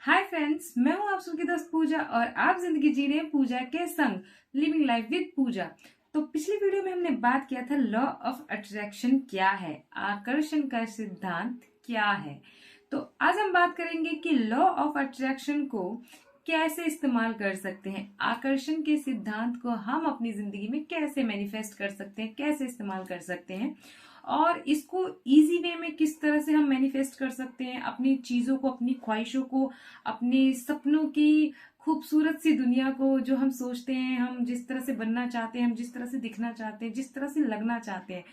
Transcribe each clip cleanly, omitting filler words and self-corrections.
Hi friends, मैं हूं आप सबकी दोस्त पूजा और आप जिंदगी जी रहे हैं पूजा के संग, लिविंग लाइफ विद पूजा। तो पिछली वीडियो में हमने बात किया था लॉ ऑफ अट्रैक्शन क्या है, आकर्षण का सिद्धांत क्या है। तो आज हम बात करेंगे कि लॉ ऑफ अट्रैक्शन को कैसे इस्तेमाल कर सकते हैं, आकर्षण के सिद्धांत को हम अपनी जिंदगी में कैसे मैनिफेस्ट कर सकते हैं, कैसे इस्तेमाल कर सकते हैं और इसको इजी वे में किस तरह से हम मैनिफेस्ट कर सकते हैं, अपनी चीजों को, अपनी ख्वाहिशों को, अपने सपनों की खूबसूरत सी दुनिया को, जो हम सोचते हैं, हम जिस तरह से बनना चाहते हैं, हम जिस तरह से दिखना चाहते हैं, जिस तरह से लगना चाहते हैं,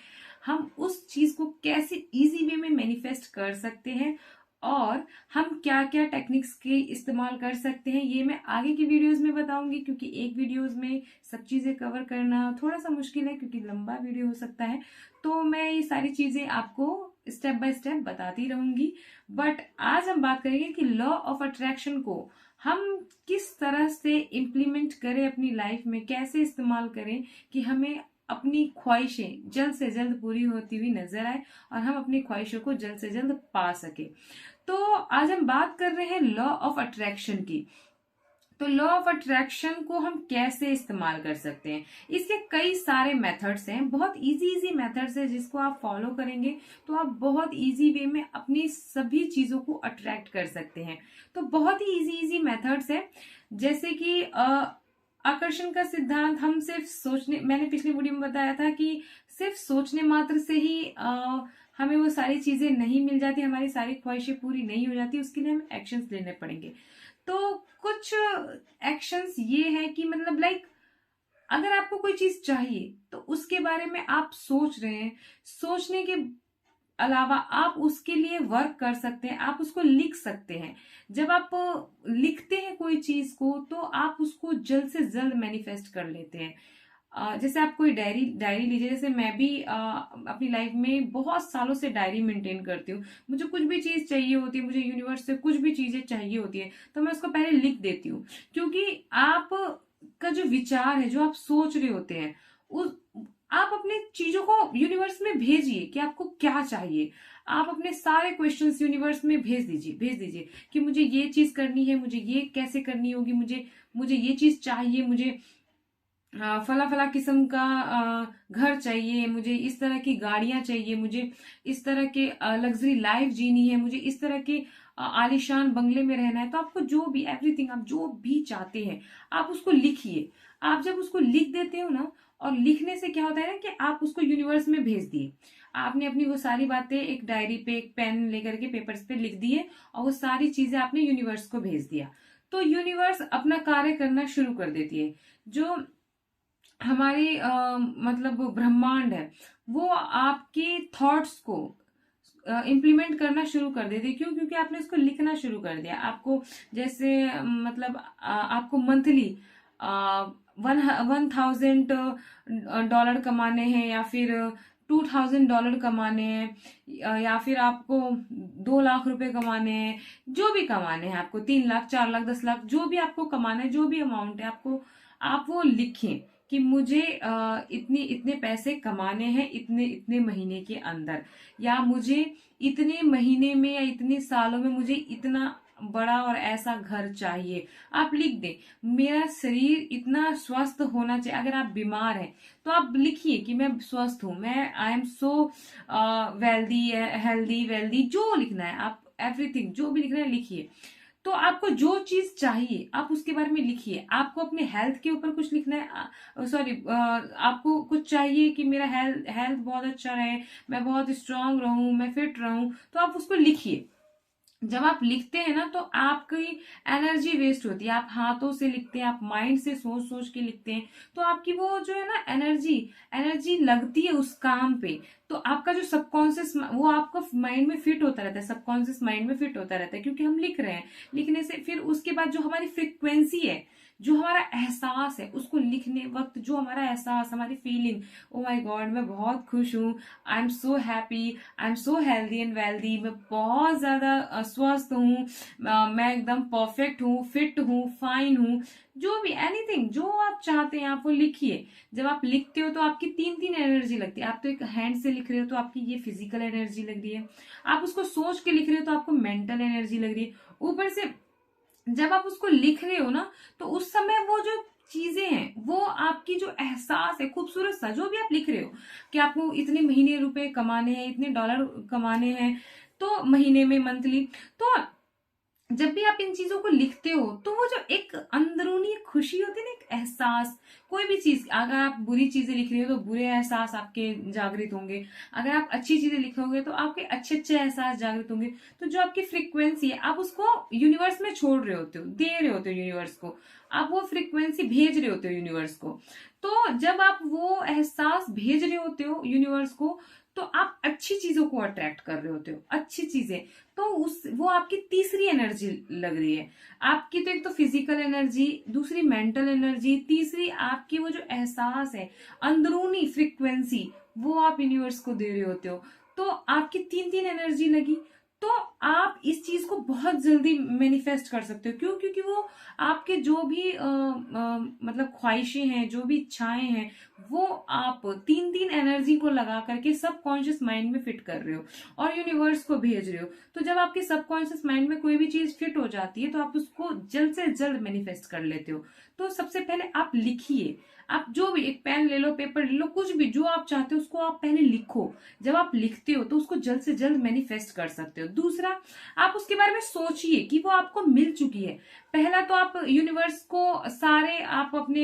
हम उस चीज को कैसे इजी वे में मैनिफेस्ट कर सकते हैं और हम क्या क्या टेक्निक्स के इस्तेमाल कर सकते हैं, ये मैं आगे की वीडियोस में बताऊंगी। क्योंकि एक वीडियोस में सब चीजें कवर करना थोड़ा सा मुश्किल है, क्योंकि लंबा वीडियो हो सकता है। तो मैं ये सारी चीजें आपको स्टेप बाय स्टेप बताती रहूंगी। बट आज हम बात करेंगे कि लॉ ऑफ अट्रैक्शन को हम किस तरह से इम्प्लीमेंट करें अपनी लाइफ में, कैसे इस्तेमाल करें कि हमें अपनी ख्वाहिशें जल्द से जल्द पूरी होती हुई नजर आए और हम अपनी ख्वाहिशों को जल्द से जल्द पा सके। तो आज हम बात कर रहे हैं लॉ ऑफ अट्रैक्शन की। तो लॉ ऑफ अट्रैक्शन को हम कैसे इस्तेमाल कर सकते हैं, इसके कई सारे मेथड्स हैं, बहुत इजी इजी मेथड्स हैं जिसको आप फॉलो करेंगे तो आप बहुत इजी वे में अपनी सभी चीजों को अट्रैक्ट कर सकते हैं। तो बहुत ही इजी इजी मेथड्स हैं, जैसे कि आकर्षण का सिद्धांत। हम सिर्फ सोचने, मैंने पिछली वीडियो में बताया था कि सिर्फ सोचने मात्र से ही हमें वो सारी चीजें नहीं मिल जाती, हमारी सारी ख्वाहिशें पूरी नहीं हो जाती, उसके लिए हमें एक्शंस लेने पड़ेंगे। तो कुछ एक्शंस ये हैं कि मतलब लाइक, अगर आपको कोई चीज चाहिए तो उसके बारे में आप सोच रहे हैं, सोचने के अलावा आप उसके लिए वर्क कर सकते हैं, आप उसको लिख सकते हैं। जब आप लिखते हैं कोई चीज को तो आप उसको जल्द से जल्द मैनिफेस्ट कर लेते हैं। जैसे आप कोई डायरी डायरी लीजिए, जैसे मैं भी अपनी लाइफ में बहुत सालों से डायरी मेंटेन करती हूँ। मुझे कुछ भी चीज चाहिए होती है, मुझे यूनिवर्स से कुछ भी चीजें चाहिए होती है तो मैं उसको पहले लिख देती हूँ। क्योंकि आप का जो विचार है, जो आप सोच रहे होते हैं, उस आप अपने चीजों को यूनिवर्स में भेजिए कि आपको क्या चाहिए। आप अपने सारे क्वेश्चंस यूनिवर्स में भेज दीजिए कि मुझे ये चीज करनी है, मुझे ये कैसे करनी होगी, मुझे मुझे ये चीज चाहिए, मुझे फला फला किस्म का घर चाहिए, मुझे इस तरह की गाड़ियां चाहिए, मुझे इस तरह के लग्जरी लाइफ जीनी है, मुझे इस तरह के आलीशान बंगले में रहना है। तो आपको जो भी, एवरीथिंग आप जो भी चाहते हैं आप उसको लिखिए। आप जब उसको लिख देते हो ना, और लिखने से क्या होता है ना कि आप उसको यूनिवर्स में भेज दिए। आपने अपनी वो सारी बातें एक डायरी पे, एक पेन लेकर के पेपर्स पे लिख दिए और वो सारी चीजें आपने यूनिवर्स को भेज दिया। तो यूनिवर्स अपना कार्य करना शुरू कर देती है। जो हमारी मतलब ब्रह्मांड है, वो आपके थॉट्स को इम्प्लीमेंट करना शुरू कर देती है। क्यों? क्योंकि आपने उसको लिखना शुरू कर दिया। आपको जैसे मतलब आपको मंथली 1,000 डॉलर कमाने हैं, या फिर $2,000 कमाने हैं, या फिर आपको 2 लाख रुपए कमाने हैं, जो भी कमाने हैं आपको, 3 लाख, 4 लाख, 10 लाख, जो भी आपको कमाना है, जो भी अमाउंट है आपको, आप वो लिखें कि मुझे इतने इतने पैसे कमाने हैं इतने इतने महीने के अंदर, या मुझे इतने महीने में या इतने सालों में मुझे इतना बड़ा और ऐसा घर चाहिए। आप लिख दें, मेरा शरीर इतना स्वस्थ होना चाहिए। अगर आप बीमार हैं तो आप लिखिए कि मैं स्वस्थ हूं, मैं I am so wealthy, healthy wealthy, जो लिखना है आप, एवरीथिंग जो भी लिखना है लिखिए। तो आपको जो चीज चाहिए आप उसके बारे में लिखिए। आपको अपने हेल्थ के ऊपर कुछ लिखना है, सॉरी, आपको कुछ चाहिए कि मेरा हेल्थ हेल्थ बहुत अच्छा रहे, मैं बहुत स्ट्रांग रहूं, मैं फिट रहूं, तो आप उसको लिखिए। जब आप लिखते हैं ना तो आपकी एनर्जी वेस्ट होती है। आप हाथों से लिखते हैं, आप माइंड से सोच सोच के लिखते हैं, तो आपकी वो जो है ना एनर्जी एनर्जी लगती है उस काम पे। तो आपका जो सबकॉन्शियस, वो आपका माइंड में फिट होता रहता है, सबकॉन्शियस माइंड में फिट होता रहता है, क्योंकि हम लिख रहे हैं। लिखने से फिर उसके बाद जो हमारी फ्रिक्वेंसी है, जो हमारा एहसास है, उसको लिखने वक्त जो हमारा एहसास, हमारी फीलिंग, ओ माय गॉड मैं बहुत खुश हूँ, I am so happy, I am so healthy and wealthy, मैं बहुत ज्यादा स्वस्थ हूँ, मैं एकदम परफेक्ट हूँ, फिट हूँ, फाइन हूँ, जो भी, एनीथिंग जो आप चाहते हैं आप वो लिखिए। जब आप लिखते हो तो आपकी तीन तीन एनर्जी लगती है। आप तो एक हैंड से लिख रहे हो तो आपकी ये फिजिकल एनर्जी लग रही है, आप उसको सोच के लिख रहे हो तो आपको मेंटल एनर्जी लग रही है, ऊपर से जब आप उसको लिख रहे हो ना, तो उस समय वो जो चीजें हैं, वो आपकी जो एहसास है खूबसूरत सा, जो भी आप लिख रहे हो कि आपको इतने महीने रुपए कमाने हैं, इतने डॉलर कमाने हैं, तो महीने में, मंथली, तो जब भी आप इन चीजों को लिखते हो, तो वो जो एक अंदरूनी खुशी होती है ना, एक एहसास, कोई भी चीज, अगर आप बुरी चीजें लिख रहे हो तो बुरे एहसास आपके जागृत होंगे, अगर आप अच्छी चीजें लिखोगे तो आपके अच्छे अच्छे एहसास जागृत होंगे। तो जो आपकी फ्रीक्वेंसी है, आप उसको यूनिवर्स में छोड़ रहे होते हो, दे रहे होते हो यूनिवर्स को, आप वो फ्रीक्वेंसी भेज रहे होते हो यूनिवर्स को। तो जब आप वो एहसास भेज रहे होते हो यूनिवर्स को, तो आप अच्छी चीजों को अट्रैक्ट कर रहे होते हो, अच्छी चीजें। तो उस वो आपकी तीसरी एनर्जी लग रही है। आपकी तो एक तो फिजिकल एनर्जी, दूसरी मेंटल एनर्जी, तीसरी आपकी वो जो एहसास है, अंदरूनी फ्रीक्वेंसी, वो आप यूनिवर्स को दे रहे होते हो। तो आपकी तीन तीन एनर्जी लगी, तो आप इस चीज को बहुत जल्दी मैनिफेस्ट कर सकते हो। क्यों? क्योंकि वो आपके जो भी मतलब ख्वाहिशें हैं, जो भी इच्छाएं हैं, वो आप तीन तीन एनर्जी को लगा करके सबकॉन्शियस माइंड में फिट कर रहे हो और यूनिवर्स को भेज रहे हो। तो जब आपके सबकॉन्शियस माइंड में कोई भी चीज फिट हो जाती है, तो आप उसको जल्द से जल्द मैनिफेस्ट कर लेते हो। तो सबसे पहले आप लिखिए, आप जो भी, एक पेन ले लो, पेपर ले लो, कुछ भी जो आप चाहते हो उसको आप पहले लिखो। जब आप लिखते हो तो उसको जल्द से जल्द मैनिफेस्ट कर सकते हो। दूसरा, आप उसके बारे में सोचिए कि वो आपको मिल चुकी है। पहला तो आप यूनिवर्स को सारे आप अपने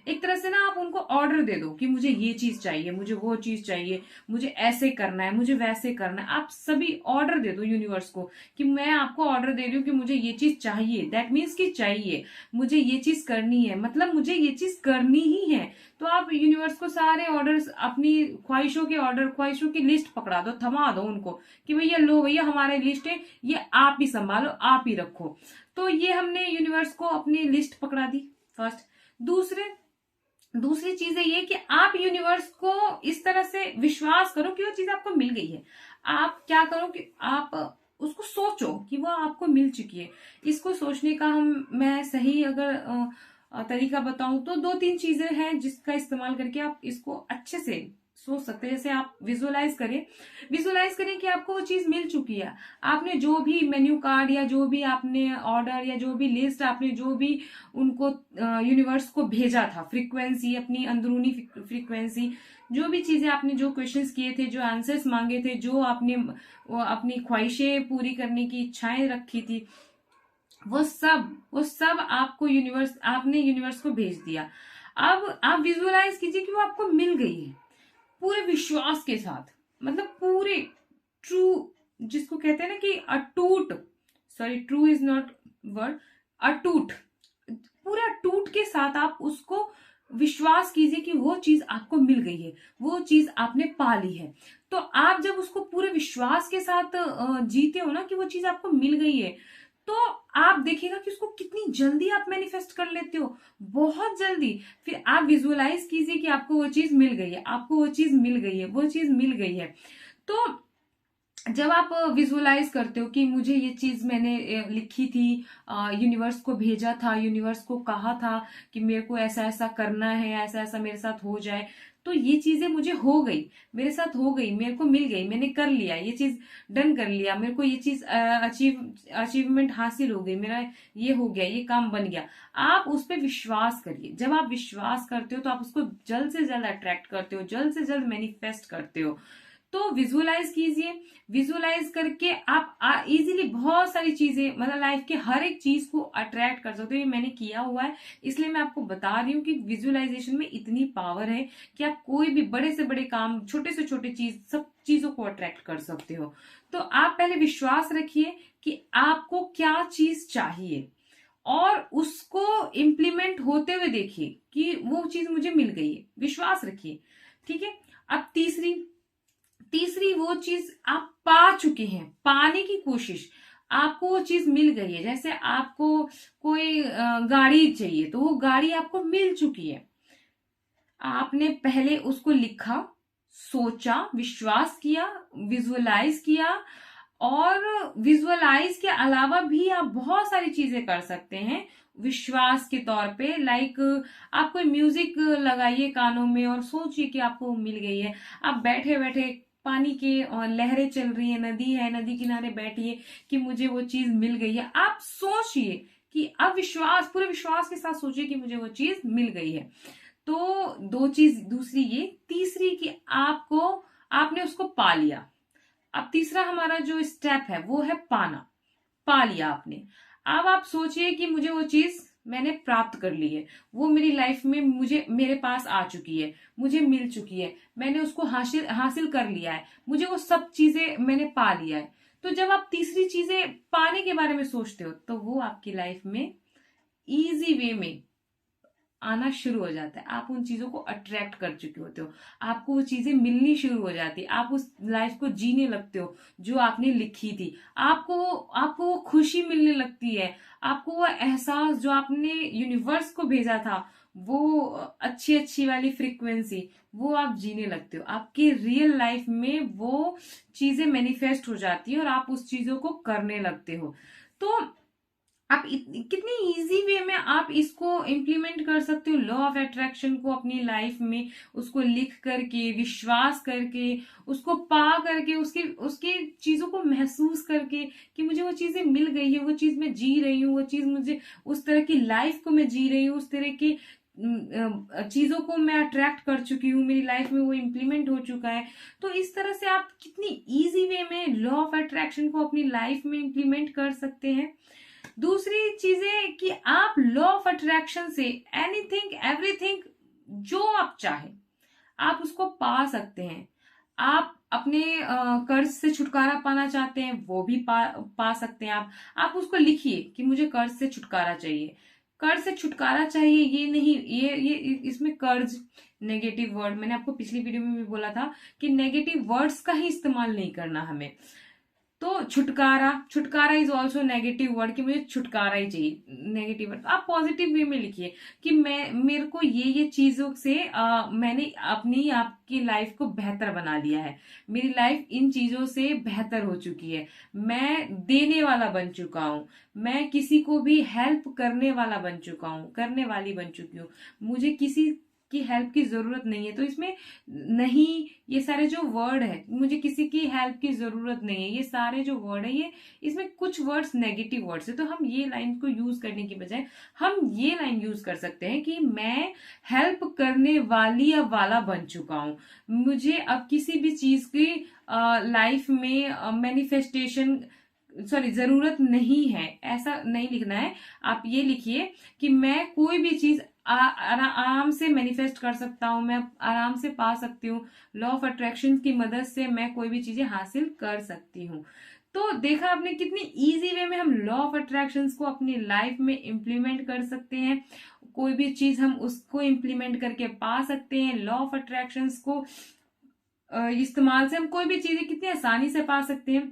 एक तरह से ना आप उनको ऑर्डर दे दो कि मुझे ये चीज चाहिए, मुझे वो चीज चाहिए, मुझे ऐसे करना है, मुझे वैसे करना है। आप सभी ऑर्डर दे दो यूनिवर्स को कि मैं आपको ऑर्डर दे रही हूँ कि मुझे ये चीज चाहिए, दैट मीन्स कि चाहिए, मुझे ये चीज करनी है, मतलब मुझे ये चीज करनी ही है। तो आप यूनिवर्स को सारे ऑर्डर्स, अपनी ख्वाहिशों के ऑर्डर, ख्वाहिशों की लिस्ट पकड़ा दो, थमा दो उनको कि भैया लो भैया, हमारी लिस्ट है, ये आप ही संभालो, आप ही रखो। तो ये हमने यूनिवर्स को अपनी लिस्ट पकड़ा दी, फर्स्ट। दूसरी चीज है ये कि आप यूनिवर्स को इस तरह से विश्वास करो कि वो चीज आपको मिल गई है। आप क्या करो कि आप उसको सोचो कि वो आपको मिल चुकी है। इसको सोचने का मैं सही अगर तरीका बताऊं तो दो तीन चीजें हैं जिसका इस्तेमाल करके आप इसको अच्छे से सोच सकते हैं। जैसे आप विजुलाइज करें कि आपको वो चीज मिल चुकी है। आपने जो भी मेन्यू कार्ड या जो भी आपने ऑर्डर या जो भी लिस्ट, आपने जो भी उनको यूनिवर्स को भेजा था, फ्रीक्वेंसी, अपनी अंदरूनी फ्रीक्वेंसी, जो भी चीजें आपने, जो क्वेश्चंस किए थे, जो आंसर्स मांगे थे, जो आपने अपनी ख्वाहिशें पूरी करने की इच्छाएं रखी थी, वो सब आपको आपने यूनिवर्स को भेज दिया। अब आप विजुअलाइज कीजिए कि वो आपको मिल गई है पूरे विश्वास के साथ, मतलब पूरे ट्रू, जिसको कहते हैं ना कि अटूट, sorry true is not word, अटूट, पूरे अटूट के साथ आप उसको विश्वास कीजिए कि वो चीज आपको मिल गई है, वो चीज आपने पा ली है। तो आप जब उसको पूरे विश्वास के साथ जीते हो ना कि वो चीज आपको मिल गई है, तो आप देखिएगा कि उसको कितनी जल्दी आप मैनिफेस्ट कर लेते हो, बहुत जल्दी। फिर आप विजुअलाइज कीजिए कि आपको वो चीज मिल गई है, आपको वो चीज मिल गई है, वो चीज मिल गई है। तो जब आप विजुअलाइज करते हो कि मुझे ये चीज मैंने लिखी थी, यूनिवर्स को भेजा था, यूनिवर्स को कहा था कि मेरे को ऐसा ऐसा करना है, ऐसा ऐसा मेरे साथ हो जाए, तो ये चीजें मुझे हो गई, मेरे साथ हो गई, मेरे को मिल गई, मैंने कर लिया, ये चीज डन कर लिया, मेरे को ये चीज अचीवमेंट हासिल हो गई, मेरा ये हो गया, ये काम बन गया। आप उस पर विश्वास करिए। जब आप विश्वास करते हो तो आप उसको जल्द से जल्द अट्रैक्ट करते हो, जल्द से जल्द मैनिफेस्ट करते हो। तो विजुअलाइज कीजिए, विजुअलाइज करके आप इजीली बहुत सारी चीजें, मतलब लाइफ के हर एक चीज को अट्रैक्ट कर सकते हो। ये मैंने किया हुआ है, इसलिए मैं आपको बता रही हूँ कि विजुअलाइजेशन में इतनी पावर है कि आप कोई भी बड़े से बड़े काम, छोटे से छोटे चीज, सब चीजों को अट्रैक्ट कर सकते हो। तो आप पहले विश्वास रखिए कि आपको क्या चीज चाहिए और उसको इम्प्लीमेंट होते हुए देखिए कि वो चीज मुझे मिल गई है, विश्वास रखिए। ठीक है। अब तीसरी वो चीज आप पा चुके हैं, पाने की कोशिश, आपको वो चीज मिल गई है। जैसे आपको कोई गाड़ी चाहिए, तो वो गाड़ी आपको मिल चुकी है। आपने पहले उसको लिखा, सोचा, विश्वास किया, विजुअलाइज किया, और विजुअलाइज के अलावा भी आप बहुत सारी चीजें कर सकते हैं विश्वास के तौर पे। लाइक आप कोई म्यूजिक लगाइए कानों में और सोचिए कि आपको मिल गई है। आप बैठे बैठे पानी के लहरें चल रही है, नदी है, नदी किनारे बैठिए कि मुझे वो चीज मिल गई है। आप सोचिए कि अब विश्वास, पूरे विश्वास के साथ सोचिए कि मुझे वो चीज मिल गई है। तो दो चीज, दूसरी ये, तीसरी कि आपने उसको पा लिया। अब तीसरा हमारा जो स्टेप है वो है पाना। पा लिया आपने। अब आप सोचिए कि मुझे वो चीज मैंने प्राप्त कर ली है, वो मेरी लाइफ में मुझे, मेरे पास आ चुकी है, मुझे मिल चुकी है, मैंने उसको हासिल हासिल कर लिया है, मुझे वो सब चीजें मैंने पा लिया है। तो जब आप तीसरी चीजें पाने के बारे में सोचते हो तो वो आपकी लाइफ में इजी वे में आना शुरू हो जाता है। आप उन चीजों को अट्रैक्ट कर चुके होते हो, आपको वो चीजें मिलनी शुरू हो जाती है, आप उस लाइफ को जीने लगते हो जो आपने लिखी थी। आपको वो खुशी मिलने लगती है, आपको वो एहसास जो आपने यूनिवर्स को भेजा था, वो अच्छी अच्छी वाली फ्रीक्वेंसी, वो आप जीने लगते हो। आपके रियल लाइफ में वो चीजें मैनिफेस्ट हो जाती है और आप उस चीजों को करने लगते हो। तो आप कितनी इजी वे में आप इसको इम्प्लीमेंट कर सकते हो, लॉ ऑफ अट्रैक्शन को अपनी लाइफ में, उसको लिख करके, विश्वास करके, उसको पा करके, उसकी उसकी चीजों को महसूस करके कि मुझे वो चीजें मिल गई है, वो चीज मैं जी रही हूँ, वो चीज मुझे, उस तरह की लाइफ को मैं जी रही हूँ, उस तरह की चीजों को मैं अट्रैक्ट कर चुकी हूँ, मेरी लाइफ में वो इम्प्लीमेंट हो चुका है। तो इस तरह से आप कितनी इजी वे में लॉ ऑफ अट्रैक्शन को अपनी लाइफ में इम्प्लीमेंट कर सकते हैं। दूसरी चीजें कि आप law of attraction say anything everything जो आप चाहे आप उसको पा सकते हैं। आप अपने कर्ज से छुटकारा पाना चाहते हैं, वो भी पा सकते हैं। आप उसको लिखिए कि मुझे कर्ज से छुटकारा चाहिए। कर्ज से छुटकारा चाहिए, ये नहीं, ये इसमें कर्ज नेगेटिव वर्ड, मैंने आपको पिछली वीडियो में भी बोला था कि नेगेटिव वर्ड्स का ही इस्तेमाल नहीं करना हमें। तो छुटकारा, छुटकारा इज ऑल्सो नेगेटिव वर्ड कि मुझे छुटकारा ही चाहिए, नेगेटिव वर्ड। आप पॉजिटिव वे में लिखिए कि मेरे को ये चीजों से मैंने अपनी आपकी लाइफ को बेहतर बना लिया है, मेरी लाइफ इन चीजों से बेहतर हो चुकी है, मैं देने वाला बन चुका हूँ, मैं किसी को भी हेल्प करने वाला बन चुका हूँ, करने वाली बन चुकी हूँ, मुझे किसी की हेल्प की जरूरत नहीं है। तो इसमें नहीं, ये सारे जो वर्ड है, मुझे किसी की हेल्प की जरूरत नहीं है, ये सारे जो वर्ड है, ये इसमें कुछ वर्ड्स नेगेटिव वर्ड्स है। तो हम ये लाइन को यूज करने की बजाय हम ये लाइन यूज कर सकते हैं कि मैं हेल्प करने वाली या वाला बन चुका हूं, मुझे अब किसी भी चीज की लाइफ में मैनिफेस्टेशन, सॉरी, जरूरत नहीं है। ऐसा नहीं लिखना है, आप ये लिखिए कि मैं कोई भी चीज आराम से मैनिफेस्ट कर सकता हूँ, मैं आराम से पा सकती हूँ, लॉ ऑफ अट्रैक्शन की मदद से मैं कोई भी चीजें हासिल कर सकती हूँ। तो देखा आपने कितनी इजी वे में हम लॉ ऑफ अट्रैक्शन को अपनी लाइफ में इम्प्लीमेंट कर सकते हैं। कोई भी चीज हम उसको इम्प्लीमेंट करके पा सकते हैं। लॉ ऑफ अट्रैक्शन को इस्तेमाल से हम कोई भी चीजें कितनी आसानी से पा सकते हैं।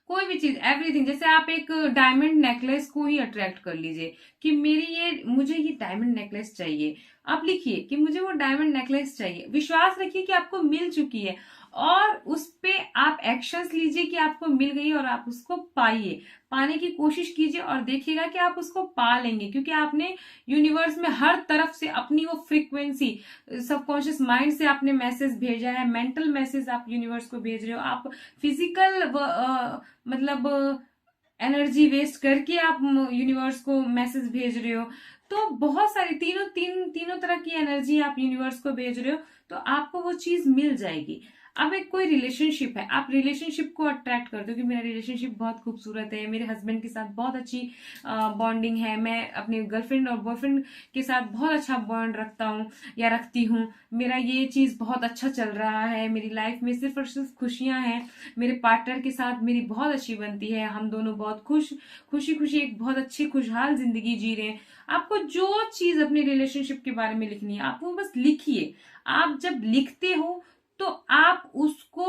कोई भी चीज, एवरीथिंग, जैसे आप एक डायमंड नेकलेस को ही अट्रैक्ट कर लीजिए कि मुझे ये डायमंड नेकलेस चाहिए। आप लिखिए कि मुझे वो डायमंड नेकलेस चाहिए, विश्वास रखिए कि आपको मिल चुकी है और उस पे आप एक्शंस लीजिए कि आपको मिल गई और आप उसको पाइए, पाने की कोशिश कीजिए और देखिएगा कि आप उसको पा लेंगे, क्योंकि आपने यूनिवर्स में हर तरफ से अपनी वो फ्रीक्वेंसी, सबकॉन्शियस माइंड से आपने मैसेज भेजा है, मेंटल मैसेज आप यूनिवर्स को भेज रहे हो, आप फिजिकल मतलब एनर्जी वेस्ट करके आप यूनिवर्स को मैसेज भेज रहे हो। तो बहुत सारी तीनों तरह की एनर्जी आप यूनिवर्स को भेज रहे हो, तो आपको वो चीज मिल जाएगी। अब एक कोई रिलेशनशिप है, आप रिलेशनशिप को अट्रैक्ट करते हो कि मेरा रिलेशनशिप बहुत खूबसूरत है, मेरे हस्बैंड के साथ बहुत अच्छी बॉन्डिंग है, मैं अपने गर्लफ्रेंड और बॉयफ्रेंड के साथ बहुत अच्छा बॉन्ड रखता हूँ या रखती हूँ, मेरा ये चीज बहुत अच्छा चल रहा है, मेरी लाइफ में सिर्फ और सिर्फ खुशियां हैं, मेरे पार्टनर के साथ मेरी बहुत अच्छी बनती है, हम दोनों बहुत खुशी खुशी एक बहुत अच्छी खुशहाल जिंदगी जी रहे हैं। आपको जो चीज अपने रिलेशनशिप के बारे में लिखनी है, आप वो बस लिखिए। आप जब लिखते हो तो आप उसको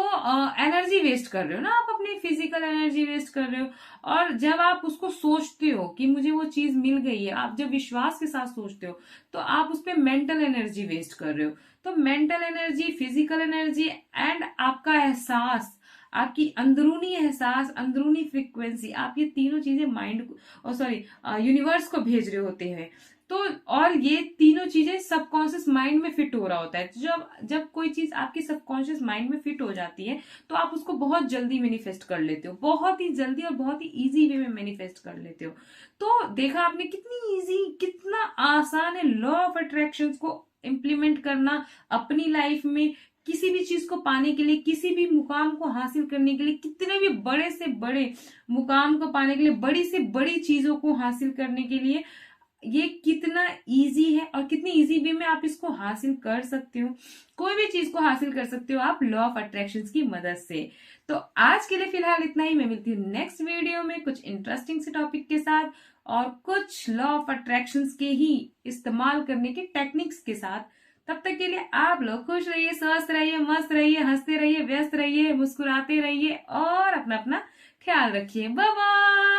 एनर्जी वेस्ट कर रहे हो ना, आप अपनी फिजिकल एनर्जी वेस्ट कर रहे हो। और जब आप उसको सोचते हो कि मुझे वो चीज मिल गई है, आप जब विश्वास के साथ सोचते हो तो आप उस पर मेंटल एनर्जी वेस्ट कर रहे हो। तो mental energy, physical energy and आपका एहसास, आपकी अंदरूनी एहसास, अंदरूनी फ्रीक्वेंसी, आप ये तीनों चीजें माइंड को, सॉरी, यूनिवर्स को भेज रहे होते हैं। तो और ये तीनों चीजें सबकॉन्शियस माइंड में फिट हो रहा होता है। जब जब कोई चीज आपकी सबकॉन्शियस माइंड में फिट हो जाती है तो आप उसको बहुत जल्दी मैनिफेस्ट कर लेते हो, बहुत ही जल्दी और बहुत ही इजी वे में मैनिफेस्ट कर लेते हो। तो देखा आपने कितनी इजी, कितना आसान है लॉ ऑफ अट्रैक्शन को इम्प्लीमेंट करना अपनी लाइफ में। किसी भी चीज को पाने के लिए, किसी भी मुकाम को हासिल करने के लिए, कितने भी बड़े से बड़े मुकाम को पाने के लिए, बड़ी से बड़ी चीजों को हासिल करने के लिए ये कितना इजी है और कितनी इजी वे में आप इसको हासिल कर सकते हो। कोई भी चीज को हासिल कर सकते हो आप लॉ ऑफ अट्रैक्शन की मदद से। तो आज के लिए फिलहाल इतना ही। मैं मिलती हूँ नेक्स्ट वीडियो में कुछ इंटरेस्टिंग से टॉपिक के साथ और कुछ लॉ ऑफ अट्रैक्शन के ही इस्तेमाल करने के टेक्निक्स के साथ। तब तक के लिए आप लोग खुश रहिए, स्वस्थ रहिए, मस्त रहिए, हंसते रहिए, व्यस्त रहिए, मुस्कुराते रहिए और अपना अपना ख्याल रखिए। Bye bye.